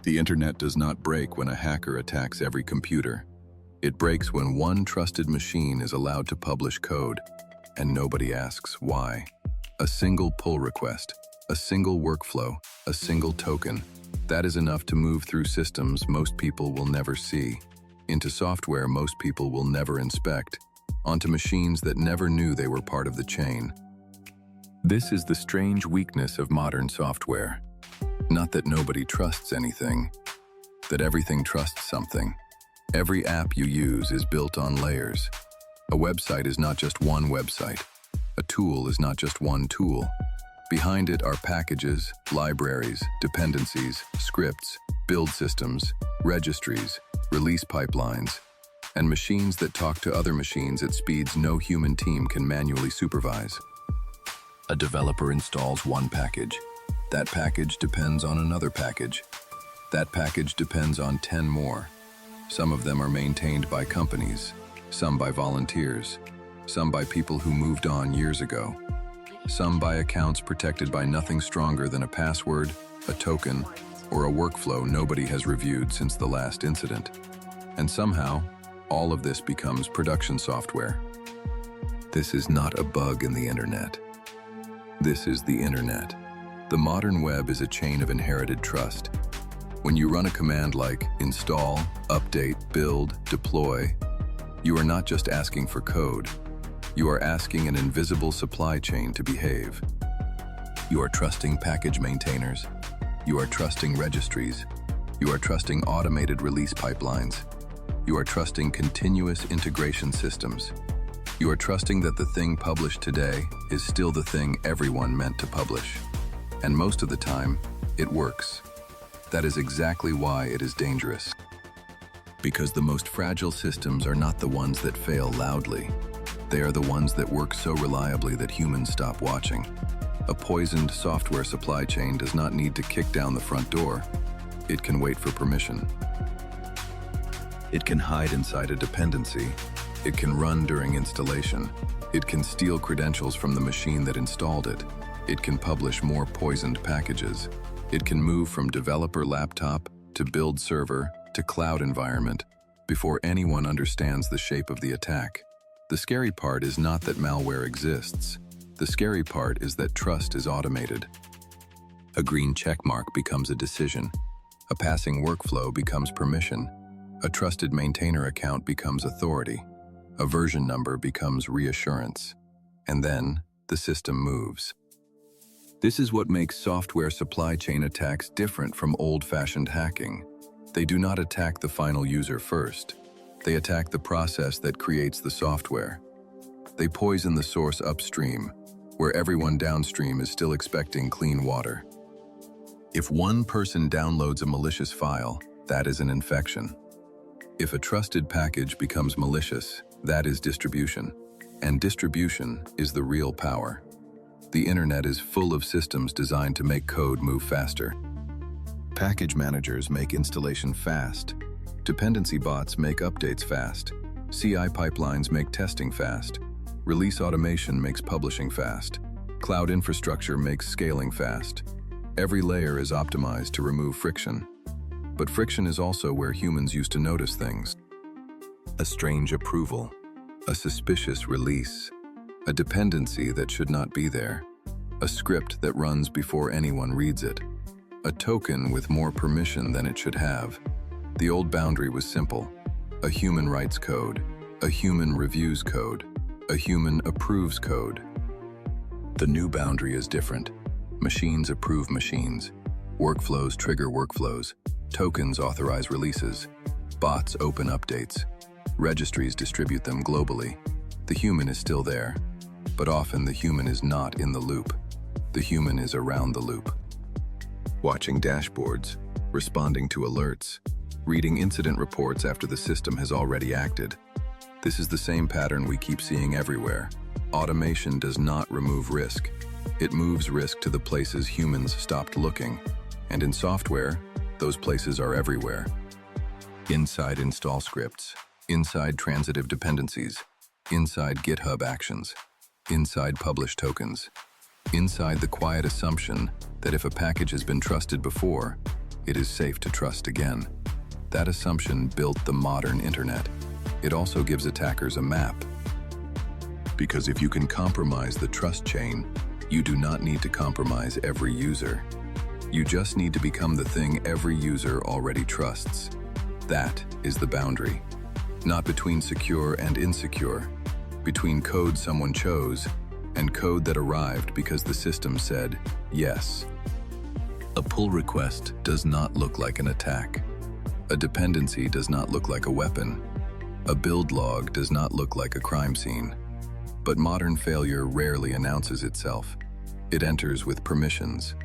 The internet does not break when a hacker attacks every computer. It breaks when one trusted machine is allowed to publish code, and nobody asks why. A single pull request, a single workflow, a single token, that is enough to move through systems most people will never see, into software most people will never inspect, onto machines that never knew they were part of the chain. This is the strange weakness of modern software. Not that nobody trusts anything, that everything trusts something. Every app you use is built on layers. A website is not just one website. A tool is not just one tool. Behind it are packages, libraries, dependencies, scripts, build systems, registries, release pipelines, and machines that talk to other machines at speeds no human team can manually supervise. A developer installs one package. That package depends on another package. That package depends on 10 more. Some of them are maintained by companies, some by volunteers, some by people who moved on years ago, some by accounts protected by nothing stronger than a password, a token, or a workflow nobody has reviewed since the last incident. And somehow, all of this becomes production software. This is not a bug in the internet. This is the internet. The modern web is a chain of inherited trust. When you run a command like install, update, build, deploy, you are not just asking for code. You are asking an invisible supply chain to behave. You are trusting package maintainers. You are trusting registries. You are trusting automated release pipelines. You are trusting continuous integration systems. You are trusting that the thing published today is still the thing everyone meant to publish. And most of the time, it works. That is exactly why it is dangerous. Because the most fragile systems are not the ones that fail loudly. They are the ones that work so reliably that humans stop watching. A poisoned software supply chain does not need to kick down the front door. It can wait for permission. It can hide inside a dependency. It can run during installation. It can steal credentials from the machine that installed it. It can publish more poisoned packages. It can move from developer laptop to build server to cloud environment before anyone understands the shape of the attack. The scary part is not that malware exists. The scary part is that trust is automated. A green checkmark becomes a decision. A passing workflow becomes permission. A trusted maintainer account becomes authority. A version number becomes reassurance. And then, the system moves. This is what makes software supply chain attacks different from old-fashioned hacking. They do not attack the final user first. They attack the process that creates the software. They poison the source upstream, where everyone downstream is still expecting clean water. If one person downloads a malicious file, that is an infection. If a trusted package becomes malicious, that is distribution. And distribution is the real power. The internet is full of systems designed to make code move faster. Package managers make installation fast. Dependency bots make updates fast. CI pipelines make testing fast. Release automation makes publishing fast. Cloud infrastructure makes scaling fast. Every layer is optimized to remove friction. But friction is also where humans used to notice things. A strange approval, a suspicious release, a dependency that should not be there, a script that runs before anyone reads it, a token with more permission than it should have. The old boundary was simple: a human writes code, a human reviews code, a human approves code. The new boundary is different. Machines approve machines. Workflows trigger workflows. Tokens authorize releases. Bots open updates. Registries distribute them globally. The human is still there, but often the human is not in the loop. The human is around the loop. Watching dashboards, responding to alerts, reading incident reports after the system has already acted. This is the same pattern we keep seeing everywhere. Automation does not remove risk. It moves risk to the places humans stopped looking. And in software, those places are everywhere. Inside install scripts, inside transitive dependencies, inside GitHub actions, inside publish tokens, inside the quiet assumption that if a package has been trusted before, it is safe to trust again. That assumption built the modern internet. It also gives attackers a map. Because if you can compromise the trust chain, you do not need to compromise every user. You just need to become the thing every user already trusts. That is the boundary. Not between secure and insecure, between code someone chose and code that arrived because the system said yes. A pull request does not look like an attack. A dependency does not look like a weapon. A build log does not look like a crime scene. But modern failure rarely announces itself. It enters with permissions.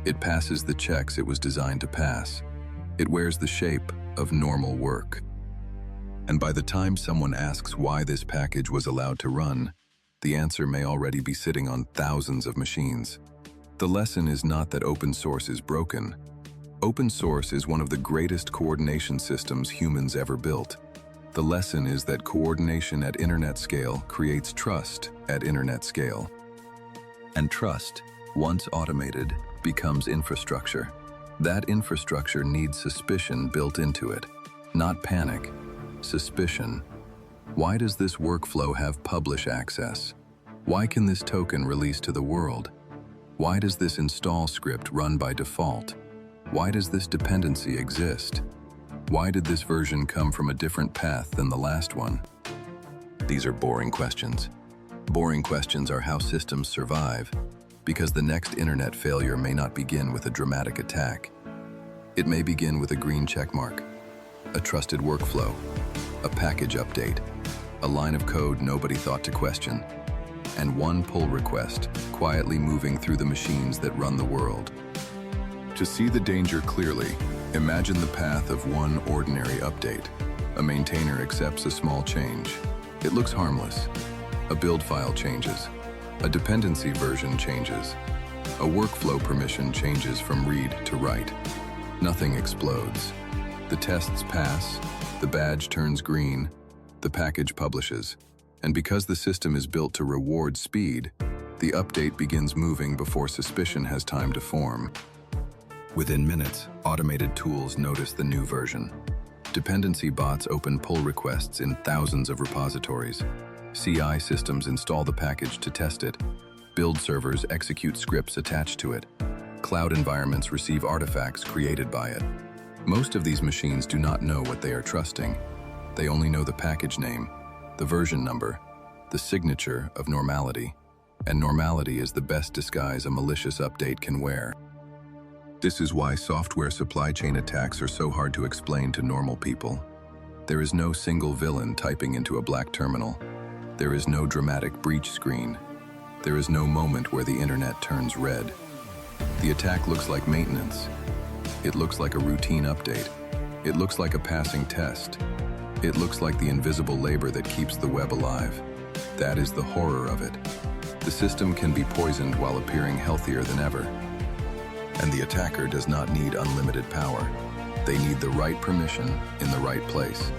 It passes the checks it was designed to pass. It wears the shape of normal work. And by the time someone asks why this package was allowed to run, the answer may already be sitting on thousands of machines. The lesson is not that open source is broken. Open source is one of the greatest coordination systems humans ever built. The lesson is that coordination at internet scale creates trust at internet scale. And trust, once automated, becomes infrastructure. That infrastructure needs suspicion built into it, not panic, suspicion. Why does this workflow have publish access? Why can this token release to the world? Why does this install script run by default? Why does this dependency exist? Why did this version come from a different path than the last one? These are boring questions. Boring questions are how systems survive, because the next internet failure may not begin with a dramatic attack. It may begin with a green checkmark, a trusted workflow, a package update, a line of code nobody thought to question, and one pull request quietly moving through the machines that run the world. To see the danger clearly, imagine the path of one ordinary update. A maintainer accepts a small change. It looks harmless. A build file changes. A dependency version changes. A workflow permission changes from read to write. Nothing explodes. The tests pass, the badge turns green, the package publishes. And because the system is built to reward speed, the update begins moving before suspicion has time to form. Within minutes, automated tools notice the new version. Dependency bots open pull requests in thousands of repositories. CI systems install the package to test it. Build servers execute scripts attached to it. Cloud environments receive artifacts created by it. Most of these machines do not know what they are trusting. They only know the package name, the version number, the signature of normality. And normality is the best disguise a malicious update can wear. This is why software supply chain attacks are so hard to explain to normal people. There is no single villain typing into a black terminal. There is no dramatic breach screen. There is no moment where the internet turns red. The attack looks like maintenance. It looks like a routine update. It looks like a passing test. It looks like the invisible labor that keeps the web alive. That is the horror of it. The system can be poisoned while appearing healthier than ever. And the attacker does not need unlimited power. They need the right permission in the right place.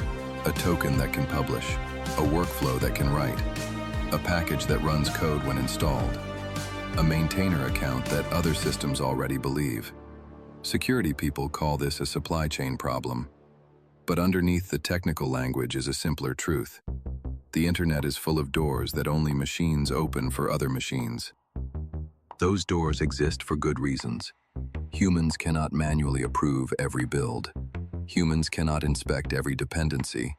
A token that can publish, a workflow that can write, a package that runs code when installed, a maintainer account that other systems already believe. Security people call this a supply chain problem. But underneath the technical language is a simpler truth. The internet is full of doors that only machines open for other machines. Those doors exist for good reasons. Humans cannot manually approve every build. Humans cannot inspect every dependency.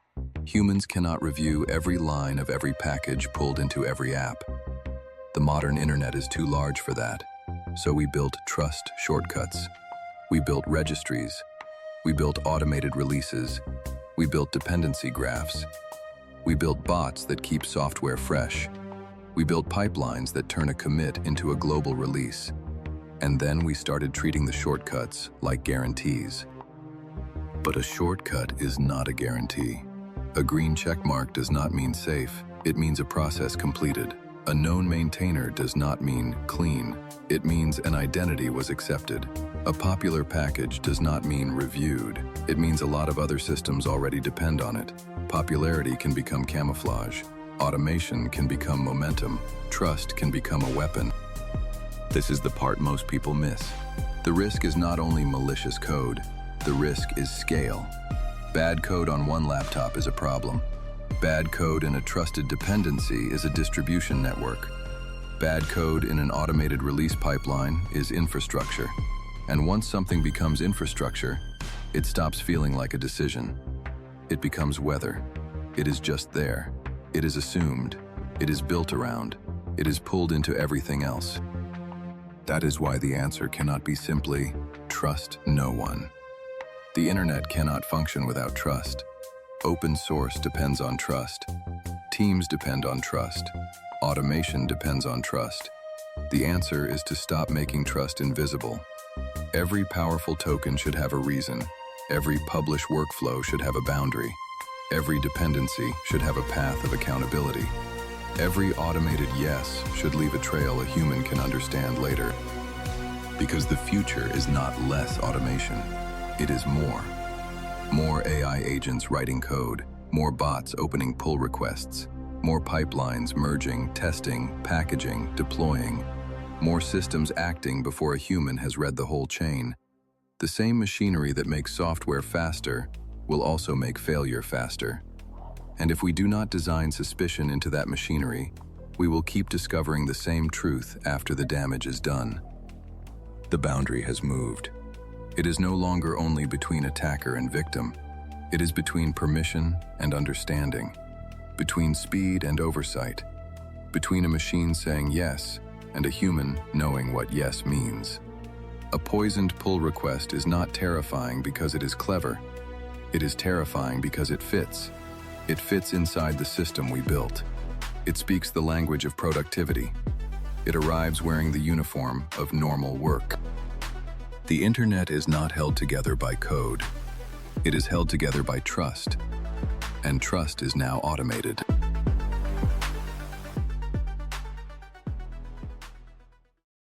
Humans cannot review every line of every package pulled into every app. The modern internet is too large for that. So we built trust shortcuts. We built registries. We built automated releases. We built dependency graphs. We built bots that keep software fresh. We built pipelines that turn a commit into a global release. And then we started treating the shortcuts like guarantees. But a shortcut is not a guarantee. A green checkmark does not mean safe. It means a process completed. A known maintainer does not mean clean. It means an identity was accepted. A popular package does not mean reviewed. It means a lot of other systems already depend on it. Popularity can become camouflage. Automation can become momentum. Trust can become a weapon. This is the part most people miss. The risk is not only malicious code, the risk is scale. Bad code on one laptop is a problem. Bad code in a trusted dependency is a distribution network. Bad code in an automated release pipeline is infrastructure. And once something becomes infrastructure, it stops feeling like a decision. It becomes weather. It is just there. It is assumed. It is built around. It is pulled into everything else. That is why the answer cannot be simply, trust no one. The internet cannot function without trust. Open source depends on trust. Teams depend on trust. Automation depends on trust. The answer is to stop making trust invisible. Every powerful token should have a reason. Every publish workflow should have a boundary. Every dependency should have a path of accountability. Every automated yes should leave a trail a human can understand later. Because the future is not less automation, it is more. More AI agents writing code, more bots opening pull requests, more pipelines merging, testing, packaging, deploying, more systems acting before a human has read the whole chain. The same machinery that makes software faster will also make failure faster. And if we do not design suspicion into that machinery, we will keep discovering the same truth after the damage is done. The boundary has moved. It is no longer only between attacker and victim. It is between permission and understanding, between speed and oversight, between a machine saying yes and a human knowing what yes means. A poisoned pull request is not terrifying because it is clever. It is terrifying because it fits. It fits inside the system we built. It speaks the language of productivity. It arrives wearing the uniform of normal work. The internet is not held together by code. It is held together by trust. And trust is now automated.